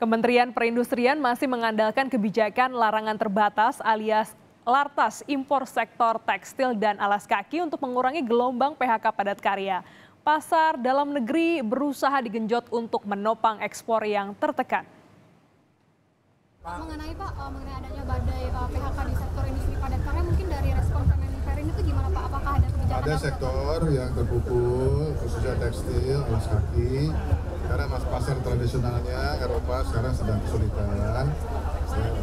Kementerian Perindustrian masih mengandalkan kebijakan larangan terbatas alias lartas impor sektor tekstil dan alas kaki untuk mengurangi gelombang PHK padat karya. Pasar dalam negeri berusaha digenjot untuk menopang ekspor yang tertekan. Mengenai adanya badai PHK di sektor industri padat karya, mungkin dari respon Kemenperin itu gimana Pak? Apakah ada kebijakan? Ada sektor yang terpukul, khususnya tekstil, alas kaki, karena pasar tradisionalnya Eropa sekarang sedang kesulitan,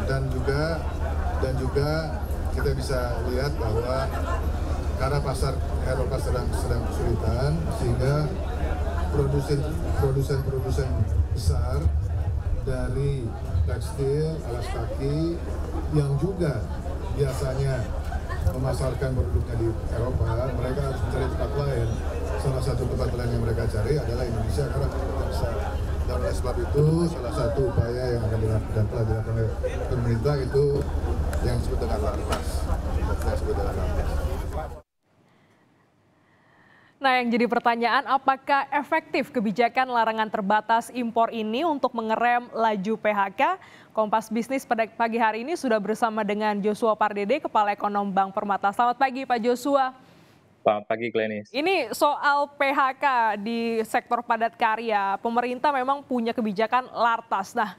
dan juga kita bisa lihat bahwa karena pasar Eropa sedang kesulitan, sehingga produsen besar dari tekstil, alas kaki yang juga biasanya memasarkan produknya di Eropa, mereka harus mencari tempat lain. Salah satu tempat lain yang mereka cari adalah Indonesia karena bisa. Dan oleh sebab itu, salah satu upaya yang akan dilakukan oleh pemerintah itu yang disebut dengan lartas. Nah, yang jadi pertanyaan, apakah efektif kebijakan larangan terbatas impor ini untuk mengerem laju PHK? Kompas Bisnis pada pagi hari ini sudah bersama dengan Joshua Pardede, Kepala Ekonom Bank Permata. Selamat pagi, Pak Joshua. Selamat pagi, Glenis. Ini soal PHK di sektor padat karya, pemerintah memang punya kebijakan lartas. Nah,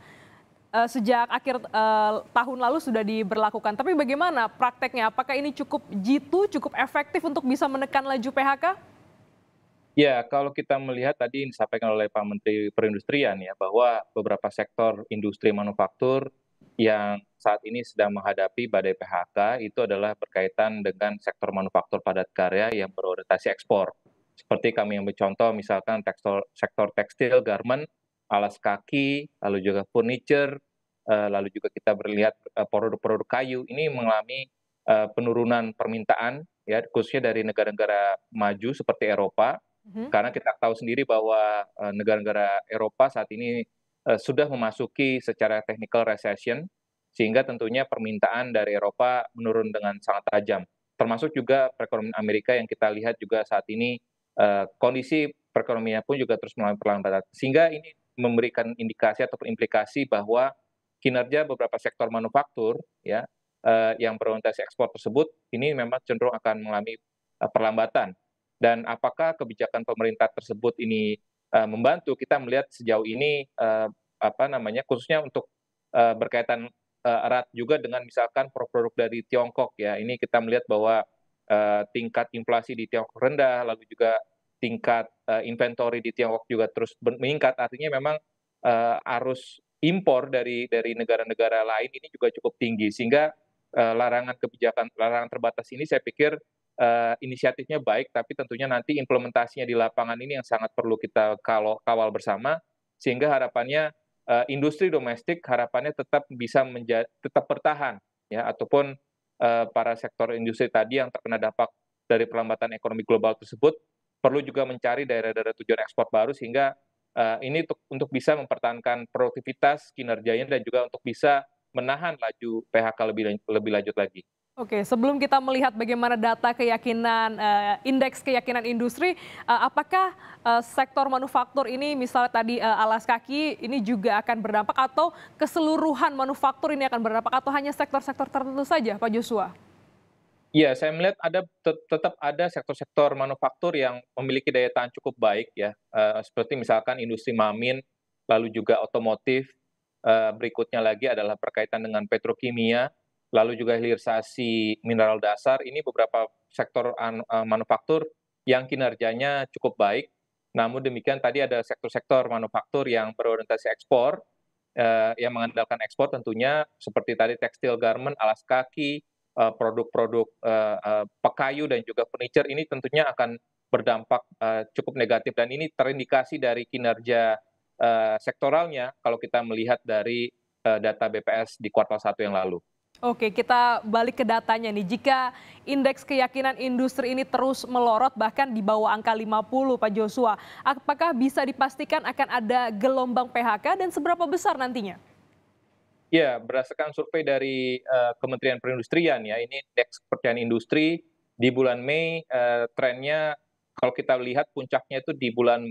sejak akhir tahun lalu sudah diberlakukan. Tapi bagaimana prakteknya? Apakah ini cukup jitu, cukup efektif untuk bisa menekan laju PHK? Ya, kalau kita melihat tadi yang disampaikan oleh Pak Menteri Perindustrian ya, bahwa beberapa sektor industri manufaktur yang saat ini sedang menghadapi badai PHK itu adalah berkaitan dengan sektor manufaktur padat karya yang berorientasi ekspor. Seperti kami ambil contoh misalkan sektor tekstil, garment, alas kaki, lalu juga furniture, lalu juga kita melihat produk-produk kayu ini mengalami penurunan permintaan ya, khususnya dari negara-negara maju seperti Eropa. Karena kita tahu sendiri bahwa negara-negara Eropa saat ini sudah memasuki secara technical recession, sehingga tentunya permintaan dari Eropa menurun dengan sangat tajam. Termasuk juga perekonomian Amerika yang kita lihat juga saat ini kondisi perekonomian pun juga terus mengalami perlambatan. Sehingga ini memberikan indikasi ataupun implikasi bahwa kinerja beberapa sektor manufaktur ya yang berorientasi ekspor tersebut ini memang cenderung akan mengalami perlambatan. Dan apakah kebijakan pemerintah tersebut ini membantu? Kita melihat sejauh ini khususnya untuk berkaitan erat juga dengan misalkan produk dari Tiongkok ya. Ini kita melihat bahwa tingkat inflasi di Tiongkok rendah, lalu juga tingkat inventory di Tiongkok juga terus meningkat. Artinya memang arus impor dari negara-negara lain ini juga cukup tinggi, sehingga larangan terbatas ini saya pikir inisiatifnya baik, tapi tentunya nanti implementasinya di lapangan ini yang sangat perlu kita kawal bersama, sehingga harapannya industri domestik harapannya tetap bisa tetap bertahan ya, ataupun para sektor industri tadi yang terkena dampak dari perlambatan ekonomi global tersebut perlu juga mencari daerah-daerah tujuan ekspor baru, sehingga ini untuk bisa mempertahankan produktivitas kinerjanya dan juga untuk bisa menahan laju PHK lebih lanjut lagi. Oke, sebelum kita melihat bagaimana data keyakinan, indeks keyakinan industri, apakah sektor manufaktur ini misalnya tadi alas kaki ini juga akan berdampak atau keseluruhan manufaktur ini akan berdampak atau hanya sektor-sektor tertentu saja, Pak Joshua? Iya, saya melihat tetap ada sektor-sektor manufaktur yang memiliki daya tahan cukup baik ya, seperti misalkan industri mamin, lalu juga otomotif, berikutnya lagi adalah berkaitan dengan petrokimia, lalu juga hilirisasi mineral dasar. Ini beberapa sektor manufaktur yang kinerjanya cukup baik. Namun demikian tadi ada sektor-sektor manufaktur yang berorientasi ekspor, yang mengandalkan ekspor tentunya seperti tadi tekstil, garment, alas kaki, produk-produk pekayu dan juga furniture ini tentunya akan berdampak cukup negatif, dan ini terindikasi dari kinerja sektoralnya kalau kita melihat dari data BPS di kuartal 1 yang lalu. Oke, kita balik ke datanya nih. Jika indeks keyakinan industri ini terus melorot bahkan di bawah angka 50, Pak Joshua, apakah bisa dipastikan akan ada gelombang PHK dan seberapa besar nantinya? Ya, berdasarkan survei dari Kementerian Perindustrian ya, ini indeks kepercayaan industri di bulan Mei, trennya kalau kita lihat puncaknya itu di bulan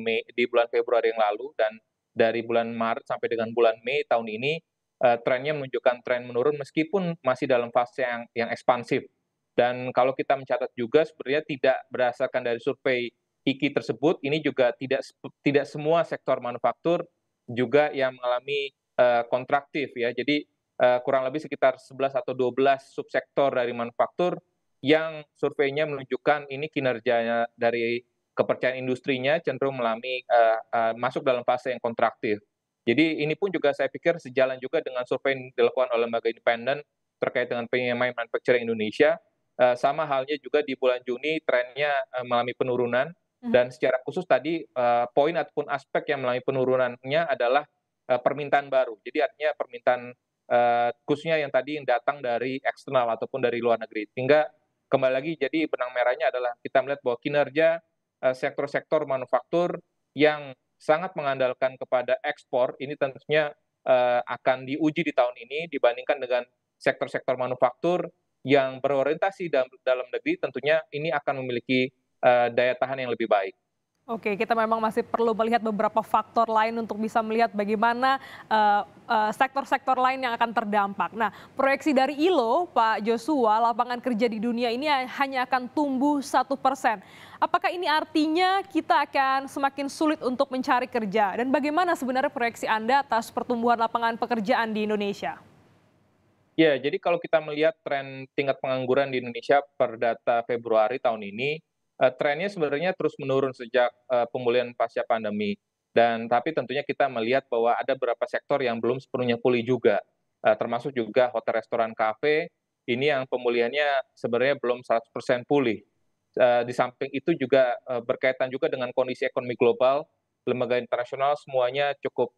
Februari yang lalu, dan dari bulan Maret sampai dengan bulan Mei tahun ini, trennya menunjukkan tren menurun meskipun masih dalam fase yang ekspansif. Dan kalau kita mencatat juga sebenarnya tidak berdasarkan dari survei IKI tersebut, ini juga tidak semua sektor manufaktur juga yang mengalami kontraktif ya. Jadi kurang lebih sekitar 11 atau 12 subsektor dari manufaktur yang surveinya menunjukkan ini kinerjanya dari kepercayaan industrinya cenderung mengalami masuk dalam fase yang kontraktif. Jadi ini pun juga saya pikir sejalan juga dengan survei yang dilakukan oleh lembaga independen terkait dengan PMI Manufacturing Indonesia. Sama halnya juga di bulan Juni trennya mengalami penurunan, dan secara khusus tadi poin ataupun aspek yang mengalami penurunannya adalah permintaan baru. Jadi artinya permintaan khususnya yang tadi yang datang dari eksternal ataupun dari luar negeri. Sehingga kembali lagi jadi benang merahnya adalah kita melihat bahwa kinerja sektor-sektor manufaktur yang sangat mengandalkan kepada ekspor ini tentunya akan diuji di tahun ini dibandingkan dengan sektor-sektor manufaktur yang berorientasi dalam negeri, tentunya ini akan memiliki daya tahan yang lebih baik. Oke, kita memang masih perlu melihat beberapa faktor lain untuk bisa melihat bagaimana sektor-sektor lain yang akan terdampak. Nah, proyeksi dari ILO, Pak Joshua, lapangan kerja di dunia ini hanya akan tumbuh 1%. Apakah ini artinya kita akan semakin sulit untuk mencari kerja? Dan bagaimana sebenarnya proyeksi Anda atas pertumbuhan lapangan pekerjaan di Indonesia? Ya, jadi kalau kita melihat tren tingkat pengangguran di Indonesia per data Februari tahun ini, trennya sebenarnya terus menurun sejak pemulihan pasca pandemi. Dan tapi tentunya kita melihat bahwa ada beberapa sektor yang belum sepenuhnya pulih juga, termasuk juga hotel, restoran, kafe, ini yang pemulihannya sebenarnya belum 100% pulih. Di samping itu juga berkaitan juga dengan kondisi ekonomi global, lembaga internasional semuanya cukup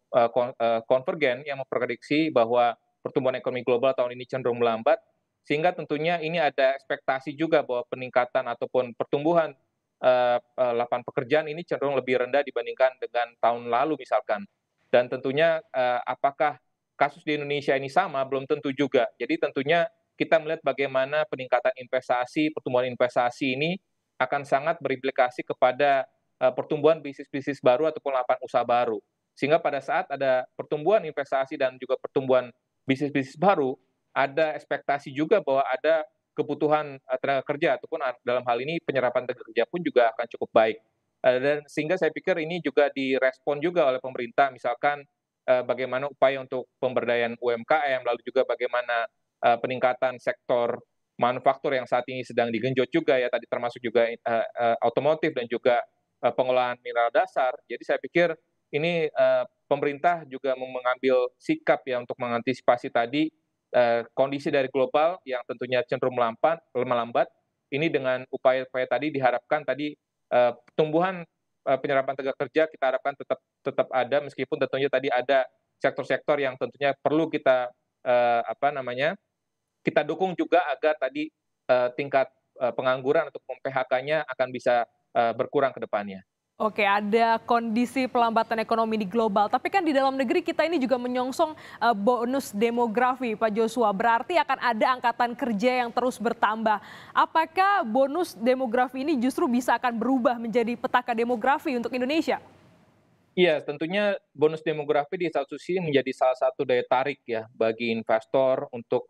konvergen yang memprediksi bahwa pertumbuhan ekonomi global tahun ini cenderung melambat, sehingga tentunya ini ada ekspektasi juga bahwa peningkatan ataupun pertumbuhan lapangan pekerjaan ini cenderung lebih rendah dibandingkan dengan tahun lalu misalkan. Dan tentunya apakah kasus di Indonesia ini sama, belum tentu juga. Jadi tentunya kita melihat bagaimana peningkatan investasi, pertumbuhan investasi ini akan sangat berimplikasi kepada pertumbuhan bisnis-bisnis baru ataupun lapangan usaha baru. Sehingga pada saat ada pertumbuhan investasi dan juga pertumbuhan bisnis-bisnis baru, ada ekspektasi juga bahwa ada kebutuhan tenaga kerja ataupun dalam hal ini penyerapan tenaga kerja pun juga akan cukup baik. Dan sehingga saya pikir ini juga direspon juga oleh pemerintah, misalkan bagaimana upaya untuk pemberdayaan UMKM, lalu juga bagaimana peningkatan sektor manufaktur yang saat ini sedang digenjot juga ya, tadi termasuk juga otomotif dan juga pengolahan mineral dasar. Jadi saya pikir ini pemerintah juga mengambil sikap ya untuk mengantisipasi tadi kondisi dari global yang tentunya cenderung melambat. Ini dengan upaya-upaya tadi diharapkan tadi pertumbuhan penyerapan tenaga kerja kita harapkan tetap ada, meskipun tentunya tadi ada sektor-sektor yang tentunya perlu kita kita dukung juga agar tadi tingkat pengangguran atau PHK-nya akan bisa berkurang ke depannya. Oke, ada kondisi pelambatan ekonomi di global. Tapi kan di dalam negeri kita ini juga menyongsong bonus demografi, Pak Joshua. Berarti akan ada angkatan kerja yang terus bertambah. Apakah bonus demografi ini justru bisa akan berubah menjadi petaka demografi untuk Indonesia? Iya, tentunya bonus demografi di satu sisi menjadi salah satu daya tarik ya bagi investor untuk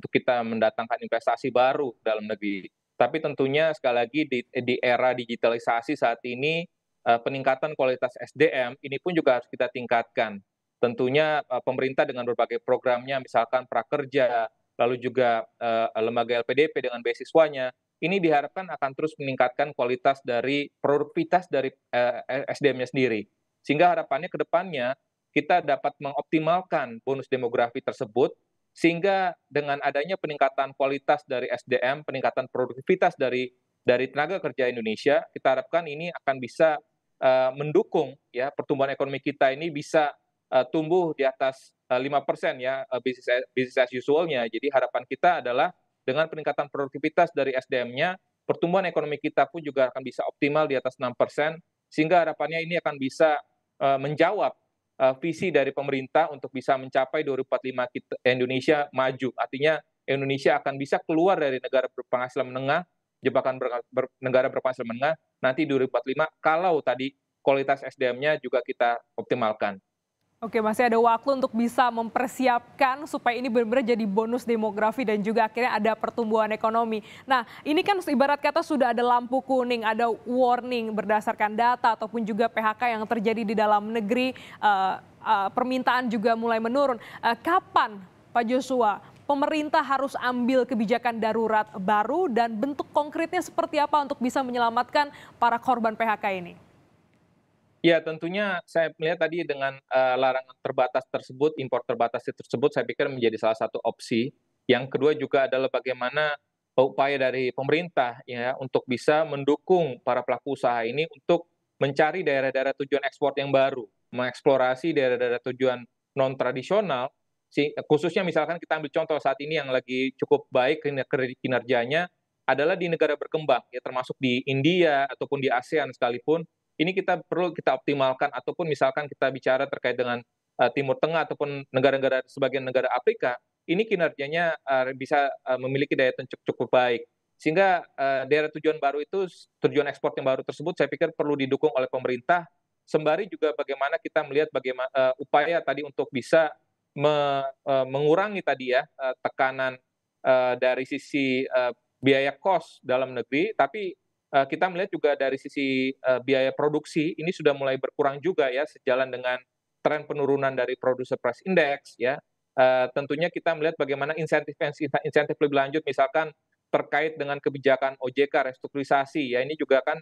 kita mendatangkan investasi baru dalam negeri. Tapi tentunya sekali lagi di era digitalisasi saat ini peningkatan kualitas SDM ini pun juga harus kita tingkatkan. Tentunya pemerintah dengan berbagai programnya, misalkan prakerja, lalu juga lembaga LPDP dengan beasiswanya, ini diharapkan akan terus meningkatkan kualitas dari produktivitas dari SDM-nya sendiri. Sehingga harapannya ke depannya kita dapat mengoptimalkan bonus demografi tersebut, sehingga dengan adanya peningkatan kualitas dari SDM, peningkatan produktivitas dari tenaga kerja Indonesia, kita harapkan ini akan bisa mendukung ya pertumbuhan ekonomi kita ini bisa tumbuh di atas 5% ya, business as usual-nya. Jadi harapan kita adalah dengan peningkatan produktivitas dari SDM-nya, pertumbuhan ekonomi kita pun juga akan bisa optimal di atas 6%, sehingga harapannya ini akan bisa menjawab visi dari pemerintah untuk bisa mencapai 2045 Indonesia maju. Artinya Indonesia akan bisa keluar dari negara berpenghasilan menengah, jebakan negara berpenghasilan menengah, nanti 2045 kalau tadi kualitas SDM-nya juga kita optimalkan. Oke, masih ada waktu untuk bisa mempersiapkan supaya ini benar-benar jadi bonus demografi dan juga akhirnya ada pertumbuhan ekonomi. Nah, ini kan ibarat kata sudah ada lampu kuning, ada warning berdasarkan data ataupun juga PHK yang terjadi di dalam negeri, permintaan juga mulai menurun. Kapan, Pak Joshua, pemerintah harus ambil kebijakan darurat baru dan bentuk konkretnya seperti apa untuk bisa menyelamatkan para korban PHK ini? Ya, tentunya saya melihat tadi dengan larangan terbatas tersebut, impor terbatas tersebut, saya pikir menjadi salah satu opsi. Yang kedua juga adalah bagaimana upaya dari pemerintah ya untuk bisa mendukung para pelaku usaha ini untuk mencari daerah-daerah tujuan ekspor yang baru, mengeksplorasi daerah-daerah tujuan non tradisional, khususnya misalkan kita ambil contoh saat ini yang lagi cukup baik kinerjanya adalah di negara berkembang, ya termasuk di India ataupun di ASEAN sekalipun. Ini perlu kita optimalkan ataupun misalkan kita bicara terkait dengan Timur Tengah ataupun negara-negara sebagian negara Afrika, ini kinerjanya bisa memiliki daya tarik cukup baik. Sehingga daerah tujuan baru itu, tujuan ekspor yang baru tersebut saya pikir perlu didukung oleh pemerintah, sembari juga bagaimana kita melihat bagaimana upaya tadi untuk bisa mengurangi tadi ya tekanan dari sisi biaya kos dalam negeri, tapi kita melihat juga dari sisi biaya produksi ini sudah mulai berkurang juga ya sejalan dengan tren penurunan dari Producer Price Index ya. Tentunya kita melihat bagaimana insentif lebih lanjut misalkan terkait dengan kebijakan OJK restrukturisasi ya, ini juga kan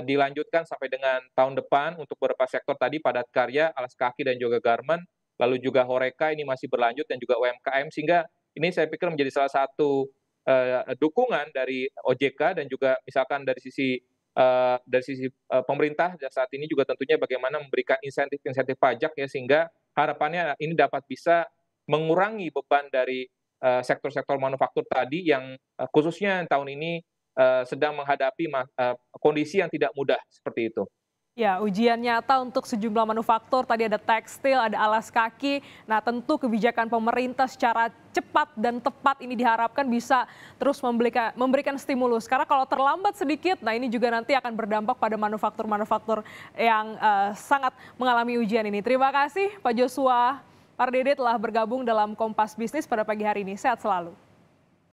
dilanjutkan sampai dengan tahun depan untuk beberapa sektor tadi, padat karya, alas kaki dan juga garment, lalu juga Horeca ini masih berlanjut dan juga UMKM, sehingga ini saya pikir menjadi salah satu dukungan dari OJK dan juga misalkan dari sisi pemerintah saat ini juga tentunya bagaimana memberikan insentif pajak ya, sehingga harapannya ini dapat bisa mengurangi beban dari sektor-sektor manufaktur tadi yang khususnya tahun ini sedang menghadapi kondisi yang tidak mudah seperti itu. Ya, ujian nyata untuk sejumlah manufaktur, tadi ada tekstil, ada alas kaki. Nah, tentu kebijakan pemerintah secara cepat dan tepat ini diharapkan bisa terus memberikan stimulus. Karena kalau terlambat sedikit, nah ini juga nanti akan berdampak pada manufaktur-manufaktur yang sangat mengalami ujian ini. Terima kasih Pak Joshua Pardede telah bergabung dalam Kompas Bisnis pada pagi hari ini. Sehat selalu.